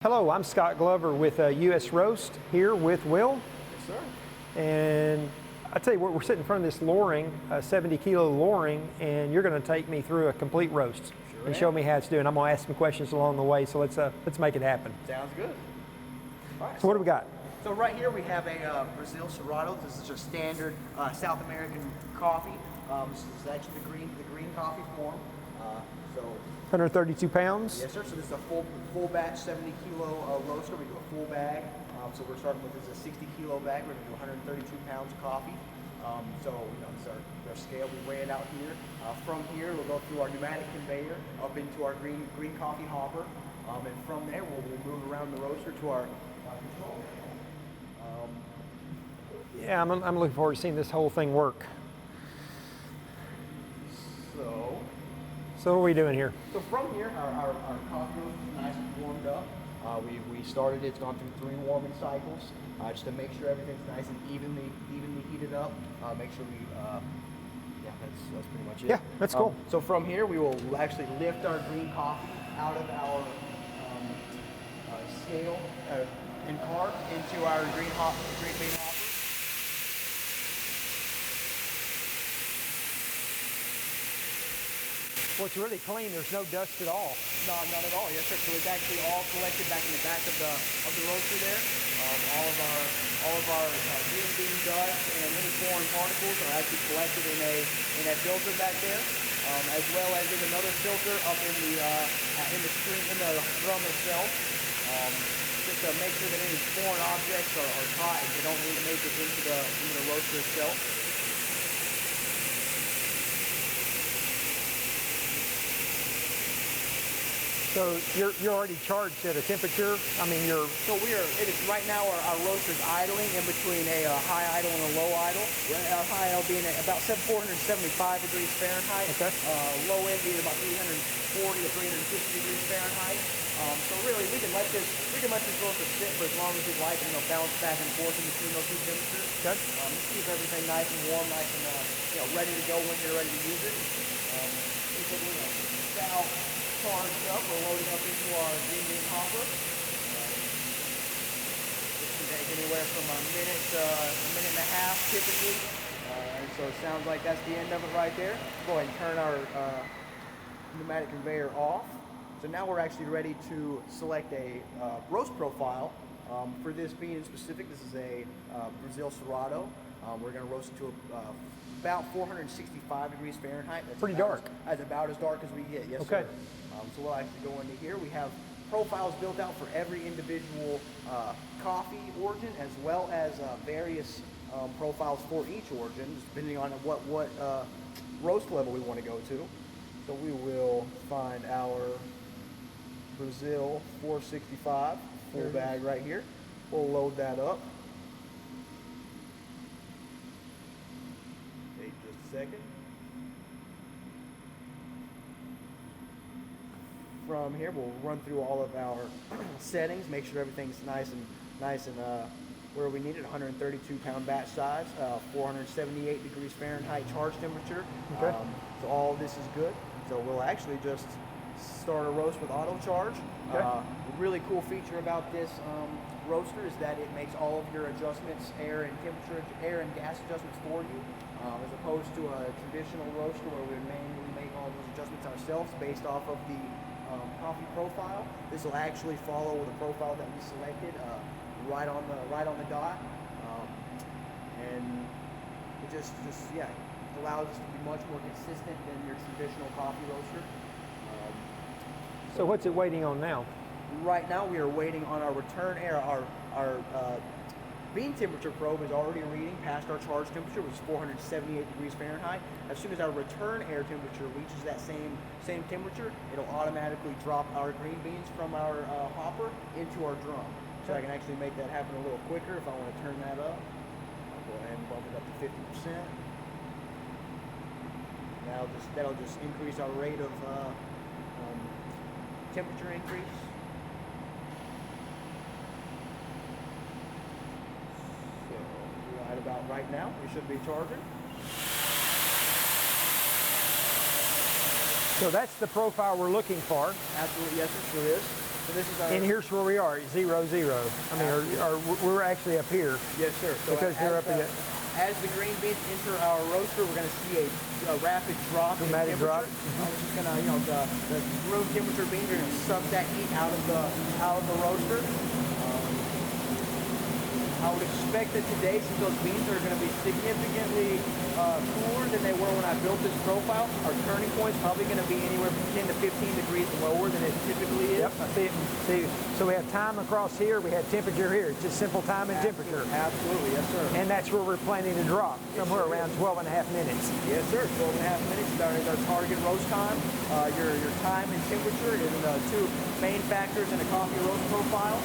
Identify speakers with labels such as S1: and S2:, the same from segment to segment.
S1: Hello, I'm Scott Glover with US Roast here with Will.
S2: Yes, sir.
S1: And I tell you what, we're sitting in front of this loring, 70 kilo loring, and you're going to take me through a complete roast and show me how it's doing. I'm going to ask some questions along the way, so let's make it happen.
S2: Sounds good. All right.
S1: So what do we got?
S2: So right here we have a Brazil Cerrado. This is your standard South American coffee. This is actually the green coffee form. So
S1: 132 pounds.
S2: yes, sir. So this is a full batch 70 kilo roaster. We do a full bag. So we're starting with this is a 60 kilo bag. We're going to do 132 pounds of coffee. So this is our scale. We weigh it out here. From here, we'll go through our pneumatic conveyor up into our green coffee hopper, and from there we'll move around the roaster to our control panel.
S1: Yeah, I'm looking forward to seeing this whole thing work. So what are we doing here?
S2: So from here, our coffee roast is nice and warmed up. We started, it's gone through 3 warming cycles, just to make sure everything's nice and evenly heated up. Make sure we, yeah, that's pretty much it.
S1: Yeah, that's cool.
S2: So from here, we will actually lift our green coffee out of our scale and cart into our green bean hopper.
S1: Well, it's really clean. There's no dust at all.
S2: No, none at all. Yes, sir. So it's actually all collected back in the back of the roaster there. All of our green bean dust and any foreign particles are actually collected in a filter back there, as well as in another filter up in the drum itself. Just to make sure that any foreign objects are caught and they don't need to make it into the roaster itself.
S1: So you're already charged at a temperature. I mean,
S2: So it is right now our roaster's idling in between a high idle and a low idle. High idle being at about 475 degrees Fahrenheit.
S1: Okay.
S2: Low end being about 340 to 350 degrees Fahrenheit. So really, we can let this roaster sit for as long as we'd like, and bounce back and forth in between those 2 temperatures.
S1: Okay.
S2: Just keep everything nice and warm, nice and ready to go when you're ready to use it. Keep it about charged up. We're loading up into our green bean hopper. This can take anywhere from a minute and a half typically. And so it sounds like that's the end of it right there. Go ahead and turn our pneumatic conveyor off. So now we're actually ready to select a roast profile. For this bean in specific, this is a Brazil Cerrado. We're going to roast it to about 465 degrees Fahrenheit. That's
S1: Pretty dark.
S2: That's about as dark as we get, yes,
S1: Okay.
S2: sir. So we'll actually go into here. We have profiles built out for every individual coffee origin, as well as various profiles for each origin, depending on what roast level we want to go to. So we will find our Brazil 465 full bag right here. We'll load that up. Wait just a second. From here, we'll run through all of our settings, make sure everything's nice and where we need it. 132 pound batch size, 478 degrees Fahrenheit charge temperature.
S1: Okay.
S2: So all of this is good. So we'll actually just start a roast with auto charge.
S1: Okay.
S2: The really cool feature about this roaster is that it makes all of your adjustments, air and temperature, air and gas adjustments for you, as opposed to a traditional roaster where we manually make all those adjustments ourselves based off of the coffee profile. This will actually follow the profile that we selected right on the dot, and it just allows us to be much more consistent than your traditional coffee roaster.
S1: so what's it waiting on now?
S2: Right now we are waiting on our return air. Our bean temperature probe is already reading past our charge temperature, which is 478 degrees Fahrenheit. As soon as our return air temperature reaches that same temperature, it'll automatically drop our green beans from our hopper into our drum. So I can actually make that happen a little quicker if I want to turn that up. I'll go ahead and bump it up to 50%. That'll just increase our rate of temperature increase. Right about right now, we should be charging.
S1: So that's the profile we're looking for.
S2: Absolutely, yes, it sure is. So this is our.
S1: And here's where we are, 0, 0. I mean, we're actually up here.
S2: Yes, sir. So
S1: Because they're up against.
S2: As the green beans enter our roaster, we're going to see a rapid drop
S1: Dramatic
S2: in
S1: drop.
S2: temperature. It's just going to, the room temperature beans are going to suck that heat out of the roaster. I would expect that today, since those beans are going to be significantly cooler than they were when I built this profile, our turning point is probably going to be anywhere from 10 to 15 degrees lower than it typically is.
S1: Yep, I see it. See, so we have time across here, we have temperature here. It's just simple time and temperature.
S2: Absolutely, yes, sir.
S1: And that's where we're planning to drop, somewhere around 12 and a half minutes.
S2: Yes, sir. 12 and a half minutes is our target roast time. Your time and temperature is the two main factors in a coffee roast profile.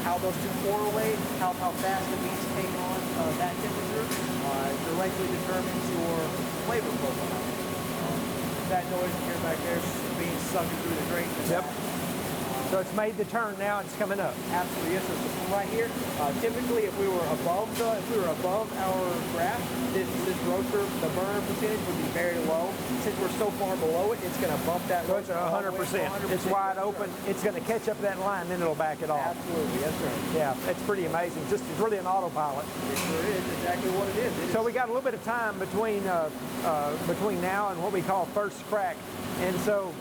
S2: How those two correlate, how fast the beans take on that temperature directly determines your flavor profile. That noise you hear back there is just the beans sucking through the grate.
S1: Yep. So it's made the turn now, it's coming up.
S2: Absolutely, yes, sir. So from right here, typically if we were above our graph, this roaster, the burner percentage would be very low. Since we're so far below it, it's going to bump that
S1: So it's
S2: roaster all the way to
S1: 100%. It's wide open. It's going to catch up that line, then it'll back it off.
S2: Absolutely, yes, sir.
S1: Yeah, it's pretty amazing. It's really an autopilot.
S2: It sure is exactly what it is.
S1: So we got a little bit of time between now and what we call first crack. And so,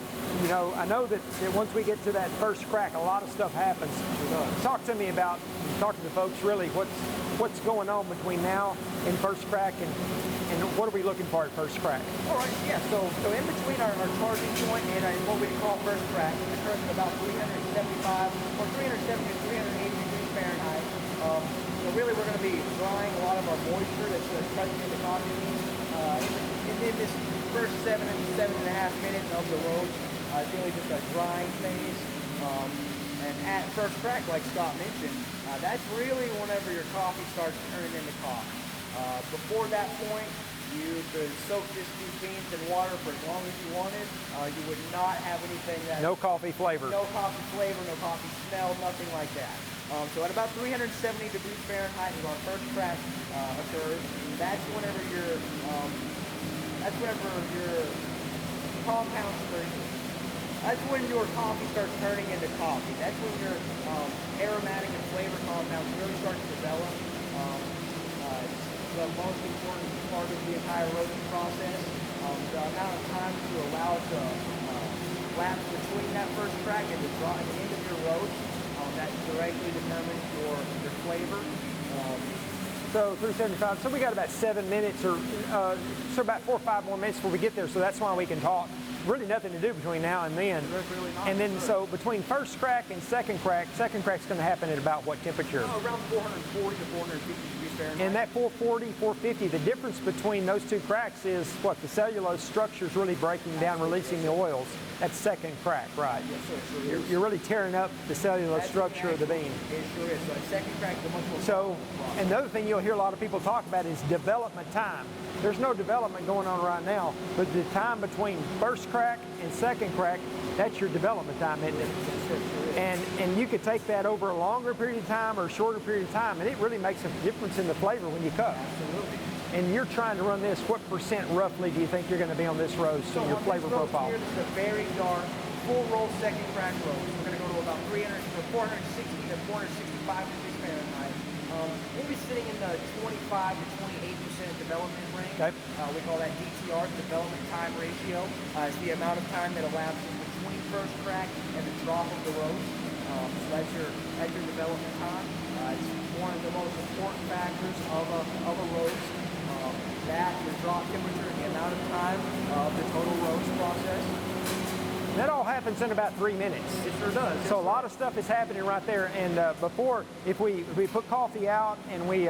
S1: I know that once we get to that first crack, a lot of stuff happens. Talk to me about, talk to the folks really, what's going on between now and first crack, and what are we looking for at first crack?
S2: All right, yeah, so in between our charging point and what we call first crack, it occurs at about 375 or 370 to 380 degrees Fahrenheit. So really we're going to be drying a lot of our moisture that's present in the coffee beans. In this first 7.5 minutes of the roast, it's really just a drying phase. And at first crack, like Scott mentioned, that's really whenever your coffee starts turning into coffee. Before that point, you could soak these beans in water for as long as you wanted. You would not have anything that...
S1: No coffee flavor.
S2: No coffee flavor, no coffee smell, nothing like that. So at about 370 degrees Fahrenheit is our first crack occurs. That's whenever your compounds are... That's when your coffee starts turning into coffee. That's when your aromatic and flavor compounds really start to develop. It's the most important part of the entire roasting process. The amount of time to allow it to lapse between that first crack and the end of your roast, that directly determines your flavor.
S1: So 375. So we got about 7 minutes, or so about 4 or 5 more minutes before we get there. So that's why we can talk. Really nothing to do between now and then.
S2: Really not,
S1: and then so between first crack and second crack's going to happen at about what temperature?
S2: Around 440 to 450 degrees Fahrenheit.
S1: And that 440, 450, the difference between those two cracks is what? The cellulose structure is really breaking down, releasing the oils. That's second crack, right?
S2: Yes, sir.
S1: You're really tearing up the cellulose structure of the bean.
S2: It sure is. So that second crack is a much more...
S1: So, and the other thing you'll hear a lot of people talk about is development time. There's no development going on right now, but the time between first crack and second crack, that's your development time, isn't it? And you could take that over a longer period of time or a shorter period of time, and it really makes a difference in the flavor when you cook.
S2: Absolutely.
S1: And you're trying to run this, what percent roughly do you think you're going to be on this roast,
S2: So
S1: in your flavor profile?
S2: Here, this is a very dark, full roll second crack roast. We're going to go to about 460 to 465 degrees Fahrenheit. We'll be sitting in the 25 to 28% development range.
S1: Okay.
S2: We call that DTR, development time ratio. It's the amount of time that elapses between first crack and the drop of the roast. So that's your development time. It's one of the most important factors of a roast. That, the drop temperature, and the amount of time of the total roast process.
S1: That all happens in about 3 minutes.
S2: It sure does.
S1: So a lot of stuff is happening right there. And before, if we put coffee out and we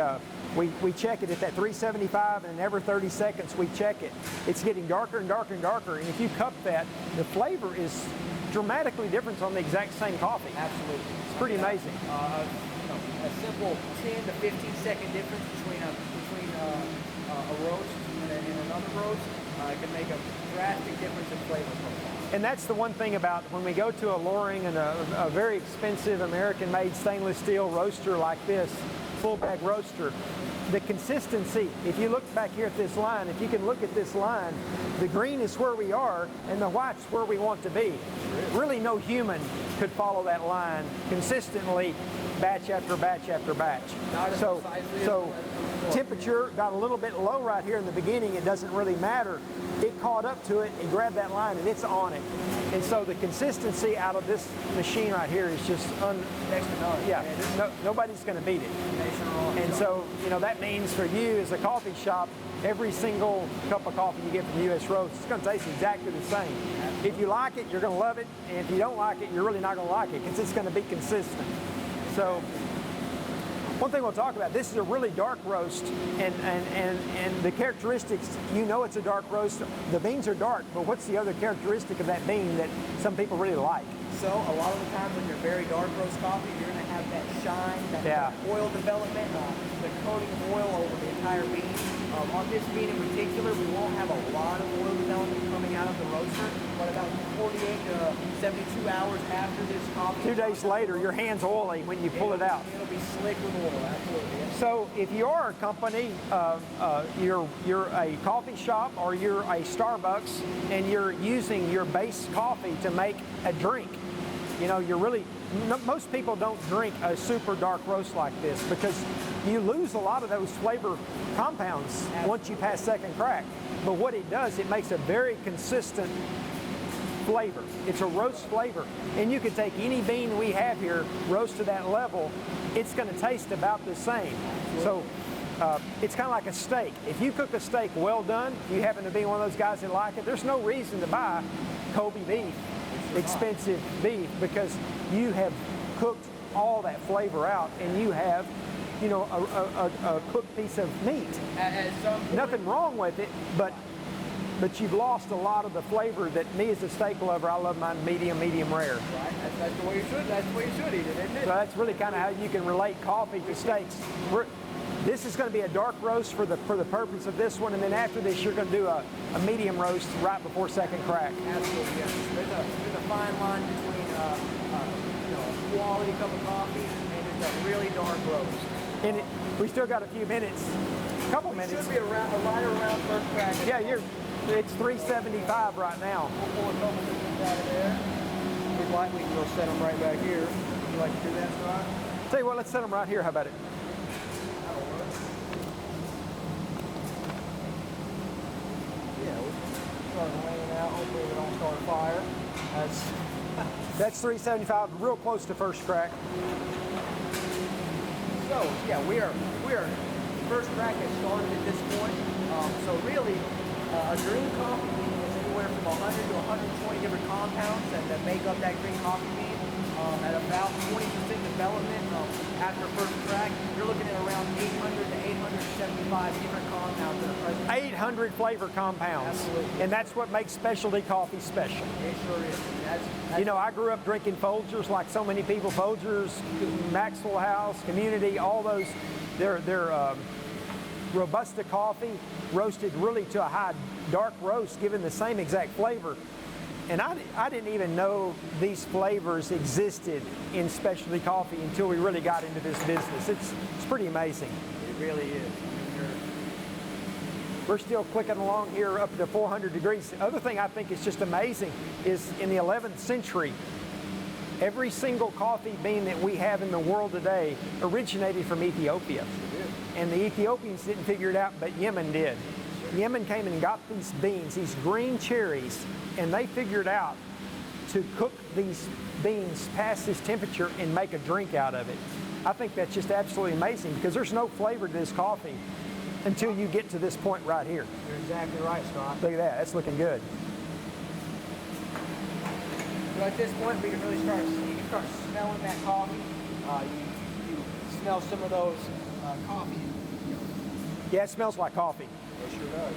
S1: check it at that 375, and every 30 seconds we check it, it's getting darker and darker and darker. And if you cup that, the flavor is dramatically different on the exact same coffee.
S2: Absolutely.
S1: It's pretty amazing.
S2: A simple 10 to 15 second difference between a roast and another roast can make a drastic difference in flavor profile.
S1: And that's the one thing about when we go to a Loring and a very expensive American-made stainless steel roaster like this, full bag roaster, the consistency, if you look back here at this line, if you can look at this line, the green is where we are and the white's where we want to be. Really no human could follow that line consistently, batch after batch after batch.
S2: Not as
S1: So,
S2: precisely as
S1: so
S2: before.
S1: temperature got a little bit low right here in the beginning. It doesn't really matter. It caught up to it and grabbed that line, and it's on it. And so the consistency out of this machine right here is just
S2: Next to none.
S1: yeah. Nobody's going to beat it. And so, you know, that means for you as a coffee shop, every single cup of coffee you get from U.S. Roast, it's going to taste exactly the same. If you like it, you're going to love it. And if you don't like it, you're really not going to like it because it's going to be consistent. So one thing we'll talk about, this is a really dark roast, and the characteristics, you know it's a dark roast. The beans are dark, but what's the other characteristic of that bean that some people really like?
S2: So a lot of the times when you're very dark roast coffee, you're going to have that shine, that oil development, the coating of oil over the entire bean. On this bean in particular, we won't have a lot of oil development coming out of the roaster, but about 48 to 72 hours after this coffee.
S1: 2 days later, your hand's oily when you pull it out.
S2: It'll be slick with oil, absolutely. Yeah.
S1: So if you're a company, you're a coffee shop or you're a Starbucks and you're using your base coffee to make a drink, you know, most people don't drink a super dark roast like this because you lose a lot of those flavor compounds once you pass second crack. But what it does, it makes a very consistent flavor. It's a roast flavor. And you can take any bean we have here, roast to that level, it's going to taste about the same. So it's kind of like a steak. If you cook a steak well done, you happen to be one of those guys that like it, there's no reason to buy Kobe beef, expensive beef, because you have cooked all that flavor out and you have, you know, a cooked piece of meat. Nothing wrong with it, but you've lost a lot of the flavor that me as a steak lover, I love mine medium rare.
S2: Right, that's the way you should. That's the way you should eat it, isn't it?
S1: So that's really kind of how you can relate coffee to steaks. This is going to be a dark roast for the purpose of this one, and then after this, you're going to do a medium roast right before second crack.
S2: Absolutely, yes. There's a fine line between you know, a quality cup of coffee and just a really dark roast.
S1: And we still got a few minutes, a couple minutes.
S2: Should be right around first crack.
S1: Yeah, it's 375 right now.
S2: We'll pull a couple things out of there. If we'd like, we can go set them right back here. Would you like to do that, Scott?
S1: Tell you what, let's set them right here. How about it?
S2: That'll work. Yeah, we can start laying out. Hopefully we don't start a fire.
S1: That's 375, real close to first crack.
S2: So yeah, we are first crack has started at this point. So really, a green coffee bean is anywhere from 100 to 120 different compounds that make up that green coffee bean. At about 20% development after first crack, you're looking at around 800 to 875 different compounds that are present.
S1: 800 flavor compounds.
S2: Absolutely.
S1: And that's what makes specialty coffee special.
S2: It sure is. That's
S1: You know, I grew up drinking Folgers like so many people. Folgers, Maxwell House, Community, all those. They're Robusta coffee roasted really to a high dark roast, giving the same exact flavor. And I didn't even know these flavors existed in specialty coffee until we really got into this business. It's pretty amazing.
S2: It really is.
S1: We're still clicking along here up to 400 degrees. The other thing I think is just amazing is in the 11th century, every single coffee bean that we have in the world today originated from Ethiopia. And the Ethiopians didn't figure it out, but Yemen did. Yemen came and got these beans, these green cherries, and they figured out to cook these beans past this temperature and make a drink out of it. I think that's just absolutely amazing because there's no flavor to this coffee until you get to this point right here.
S2: You're exactly right, Scott.
S1: Look at that, that's looking good.
S2: So at this point, we can really start smelling that coffee. You smell some of those coffee.
S1: Yeah, it smells like coffee.
S2: It sure does.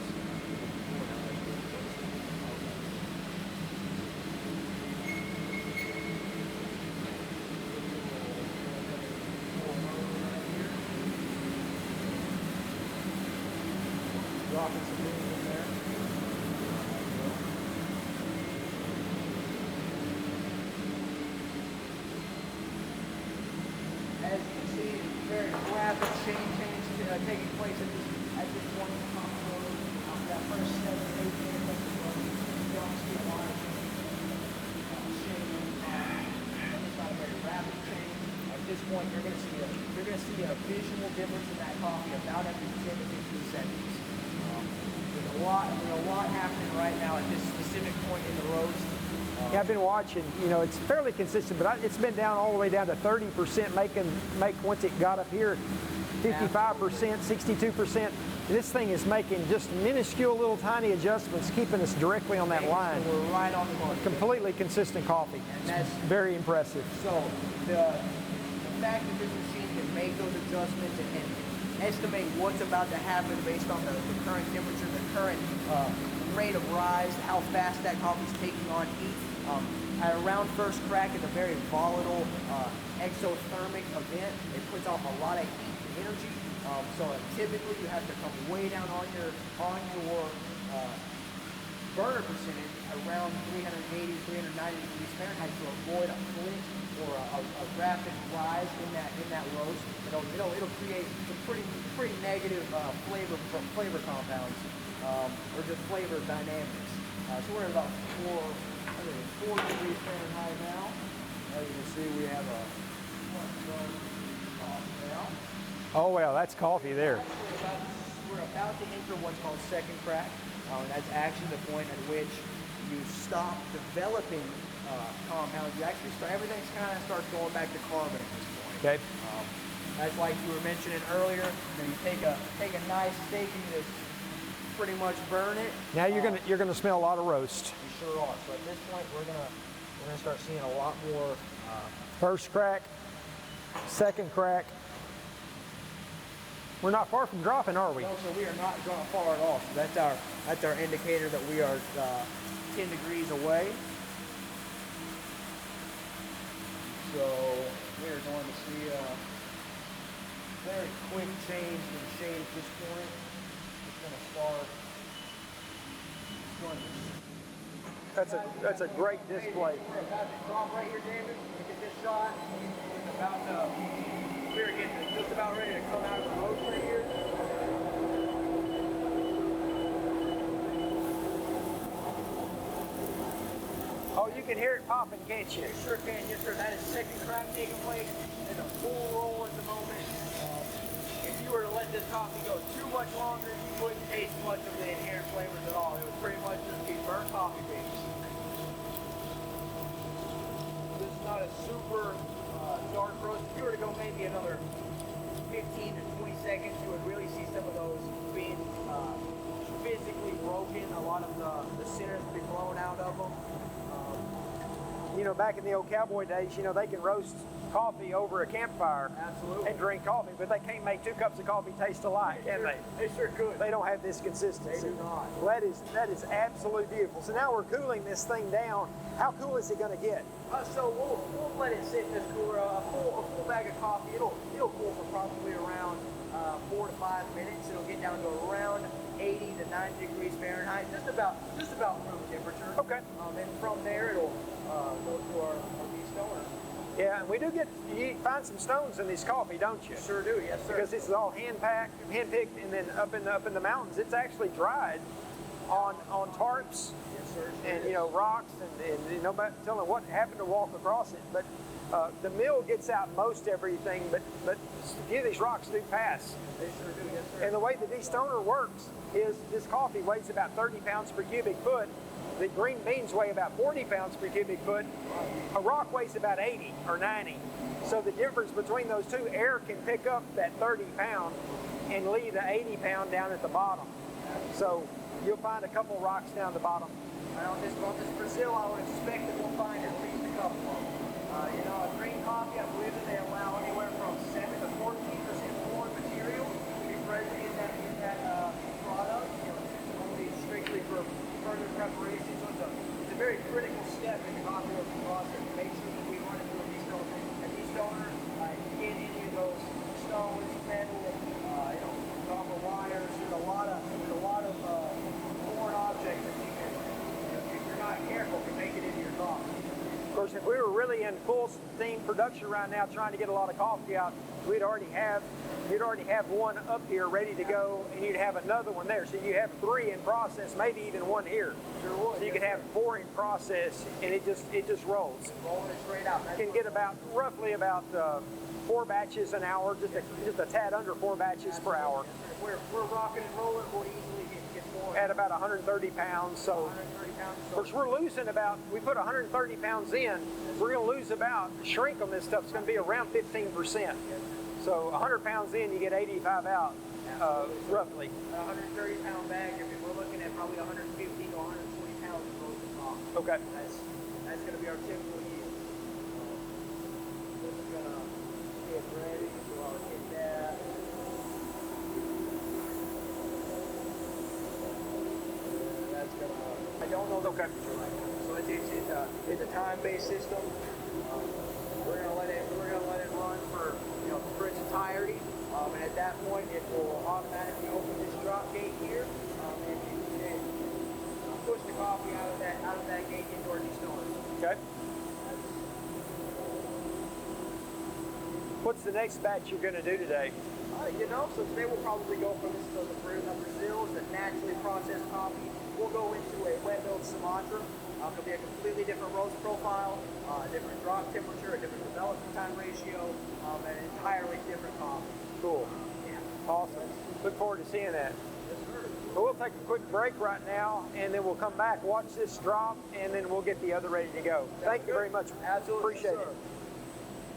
S2: Dropping some beans in there. As you can see, very rapid change taking place at this point in the coffee. That first 7 to 8 minutes of the don't see a lot of point, you're going to see a visual difference in that coffee about every 10 to 15 seconds. There's a lot happening right now at this specific point in the roast.
S1: Yeah, I've been watching. You know, it's fairly consistent, but it's been down all the way down to 30% make once it got up here, 55%, 62%. This thing is making just minuscule little tiny adjustments, keeping us directly on that line.
S2: So we're right on the mark.
S1: Completely consistent coffee.
S2: And that's
S1: very impressive.
S2: So the fact that this machine can make those adjustments and estimate what's about to happen based on the current temperature, the current rate of rise, how fast that coffee's taking on heat. At around first crack, it's a very volatile exothermic event. It puts off a lot of heat and energy. So typically you have to come way down on your burner percentage around 380, 390 degrees Fahrenheit to avoid a flint or a rapid rise in that roast. It'll create some pretty negative flavor compounds or just flavor dynamics. So we're at about 4 degrees Fahrenheit now. As you can see, we have a now.
S1: Oh, well, that's coffee there.
S2: We're about to enter what's called second crack. That's actually the point at which you stop developing compounds. You actually everything's kind of starts going back to carbon at this point.
S1: Okay.
S2: That's like you were mentioning earlier. You take a nice steak and you just pretty much burn it.
S1: Now you're gonna smell a lot of roast.
S2: You sure are. So at this point, we're gonna start seeing a lot more.
S1: First crack, second crack. We're not far from dropping, are we?
S2: No, so we are not going far at all. So that's our indicator that we are 10 degrees away. So we are going to see a very quick change in shade at this point. It's going to start.
S1: That's a great display.
S2: We're about to drop right here, David. Look at this shot. We're getting just about ready to come out of the roast right here.
S1: Oh, you can hear it popping, can't you?
S2: You sure can. Yes, sir. That is second crack taking place in a full roll at the moment. If you were to let this coffee go too much longer, you wouldn't taste much of the inherent flavors at all. It would pretty much just be burnt coffee beans. This is not a super dark roast. If you were to go maybe another 15 to 20 seconds, you would really see some of those being physically broken. A lot of the centers would be blown out of them.
S1: You know, back in the old cowboy days, you know, they can roast coffee over a campfire.
S2: Absolutely.
S1: And drink coffee, but they can't make 2 cups of coffee taste alike, can they?
S2: They sure could.
S1: They don't have this consistency.
S2: They do not.
S1: Well, that is absolutely beautiful. So now we're cooling this thing down. How cool is it going to get?
S2: So we'll let it sit in this cooler. A full bag of coffee. It'll cool for probably around 4 to 5 minutes. It'll get down to around 80 to 90 degrees Fahrenheit, just about room temperature.
S1: Okay.
S2: And from there it'll go to our de-stoner.
S1: Yeah, and we do you find some stones in this coffee, don't you?
S2: Sure do, yes sir.
S1: Because this is all hand-picked, and then up in the mountains, it's actually dried on tarps.
S2: Yes sir.
S1: And you know, rocks, and nobody telling what happened to walk across it. But the mill gets out most everything, but a few of these rocks do pass.
S2: They sure do, yes sir.
S1: And the way the de-stoner works is this coffee weighs about 30 pounds per cubic foot. The green beans weigh about 40 pounds per cubic foot. A rock weighs about 80 or 90. So the difference between those two, air can pick up that 30 pound and leave the 80 pound down at the bottom. So you'll find a couple rocks down at the bottom.
S2: And on this Brazil, I would expect that we'll find at least a couple of them. A green coffee, I believe that they allow anywhere from 7 to 14% foreign material to be present in that product. Only strictly for further preparation. So it's a very critical step in the coffee roasting process to make sure that we run it through a de-stoner. A de-stoner, get any of those stones, metal, copper wires. There's a lot of foreign objects that you can, if you're not careful, can make it into your coffee.
S1: Of course, if we were really in full steam production right now trying to get a lot of coffee out, you'd already have one up here ready to go, and you'd have another one there. So you have 3 in process, maybe even 1 here.
S2: Sure would.
S1: So you could have 4 in process, and it just rolls.
S2: Rolling it straight out.
S1: You can get roughly about 4 4 batches an hour, just a tad under 4 batches per hour.
S2: We're rocking and rolling. We'll easily get more.
S1: At about 130 pounds. So,
S2: 130 pounds.
S1: of course, we're losing about, we put 130 pounds in, we're going to lose about, shrink on this stuff, it's going to be around 15%. So 100 pounds in, you get 85 out, roughly.
S2: A 130 pound bag, we're looking at probably 150 to 120 pounds of roasted hog.
S1: Okay.
S2: That's going to be our typical yield. This is going to get ready, so I'll get that. That's going to, I don't know the temperature right now. So it's a time-based system. We're going to let it run for its entirety. And at that point, it will automatically open this drop gate here, and push the coffee out of that gate into our distillery.
S1: Okay. What's the next batch you're going to do today?
S2: So today we'll probably go for this the Brazil is a naturally processed coffee. We'll go into a wet milled Sumatra. It'll be a completely different roast profile, a different drop temperature, a different development time ratio, and an entirely different coffee.
S1: Cool.
S2: Yeah.
S1: Awesome. Look forward to seeing that.
S2: Yes, sir.
S1: So we'll take a quick break right now, and then we'll come back, watch this drop, and then we'll get the other ready to go. Thank you very much.
S2: Absolutely.
S1: Appreciate
S2: Yes,
S1: it.
S2: sir.